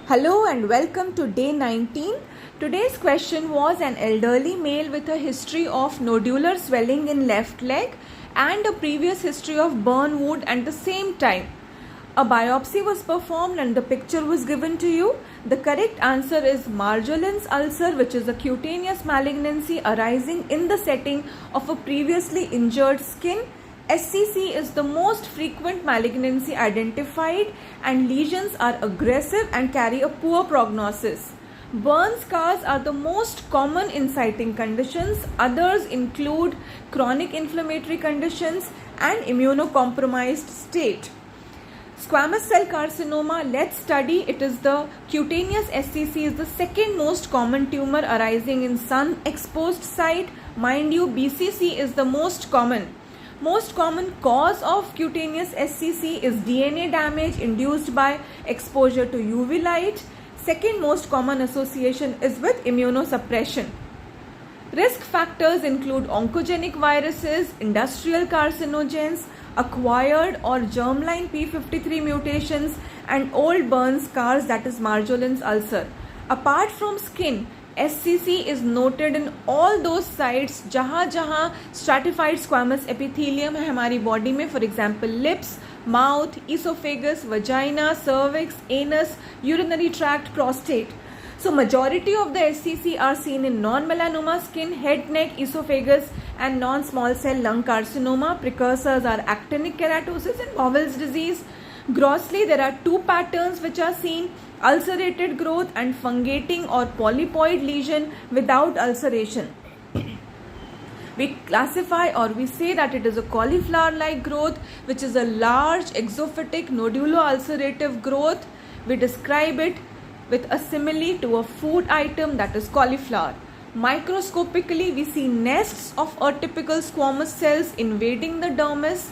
Hello and welcome to day 19. Today's question was an elderly male with a history of nodular swelling in left leg and a previous history of burn wound at the same time. A biopsy was performed and the picture was given to you. The correct answer is Marjolin's ulcer, which is a cutaneous malignancy arising in the setting of a previously injured skin. SCC is the most frequent malignancy identified and lesions are aggressive and carry a poor prognosis. Burn scars are the most common inciting conditions. Others include chronic inflammatory conditions and immunocompromised state. Squamous cell carcinoma, let's study. It is the cutaneous SCC is the second most common tumor arising in sun exposed site. Mind you, BCC is the most common. Most common cause of cutaneous SCC is DNA damage induced by exposure to UV light. Second most common association is with immunosuppression. Risk factors include oncogenic viruses, industrial carcinogens, acquired or germline p53 mutations, and old burn scars, that is Marjolin's ulcer. Apart from skin, SCC is noted in all those sites जहाँ stratified squamous epithelium है हमारी body में, for example lips, mouth, esophagus, vagina, cervix, anus, urinary tract, prostate. So majority of the SCC are seen in non-melanoma skin, head, neck, esophagus and non-small cell lung carcinoma. Precursors are actinic keratosis and Bowles disease. Grossly, there are two patterns which are seen: ulcerated growth and fungating or polypoid lesion without ulceration. We classify or we say that it is a cauliflower-like growth, which is a large exophytic nodulo-ulcerative growth. We describe it with a simile to a food item, that is cauliflower. Microscopically, we see nests of atypical squamous cells invading the dermis.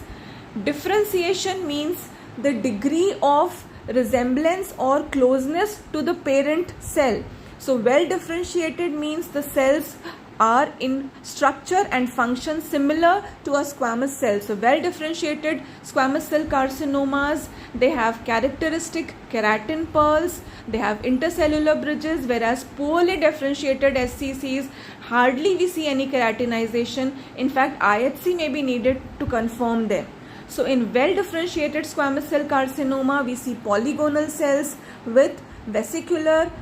Differentiation means the degree of resemblance or closeness to the parent cell. So well differentiated means the cells are in structure and function similar to a squamous cell. So well differentiated squamous cell carcinomas, they have characteristic keratin pearls, they have intercellular bridges, whereas poorly differentiated SCCs, hardly we see any keratinization. In fact, IHC may be needed to confirm them. So in well differentiated squamous cell carcinoma, we see polygonal cells with vesicular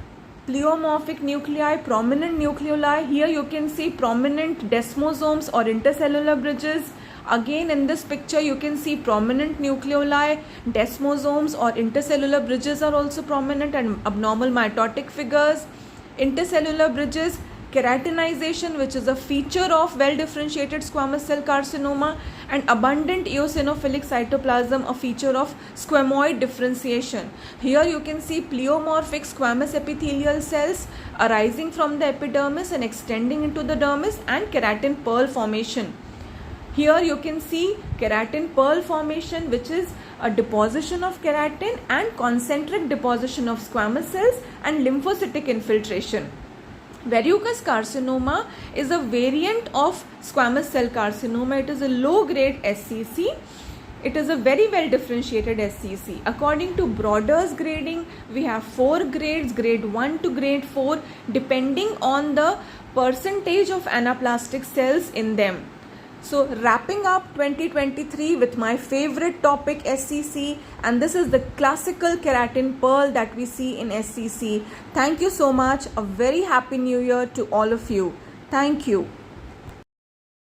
pleomorphic nuclei, prominent nucleoli. Here you can see prominent desmosomes or intercellular bridges. Again in this picture you can see prominent nucleoli, desmosomes or intercellular bridges are also prominent, and abnormal mitotic figures. Intercellular bridges, keratinization, which is a feature of well differentiated squamous cell carcinoma, and abundant eosinophilic cytoplasm, a feature of squamoid differentiation. Here you can see pleomorphic squamous epithelial cells arising from the epidermis and extending into the dermis, and keratin pearl formation. Here you can see keratin pearl formation, which is a deposition of keratin and concentric deposition of squamous cells and lymphocytic infiltration. Verrucous carcinoma is a variant of squamous cell carcinoma. It is a low grade SCC. It is a very well differentiated SCC. According to Broders grading, we have 4 grades, grade 1 to grade 4, depending on the percentage of anaplastic cells in them. So wrapping up 2023 with my favorite topic, SCC, and this is the classical keratin pearl that we see in SCC. Thank you so much. A very happy new year to all of you. Thank you.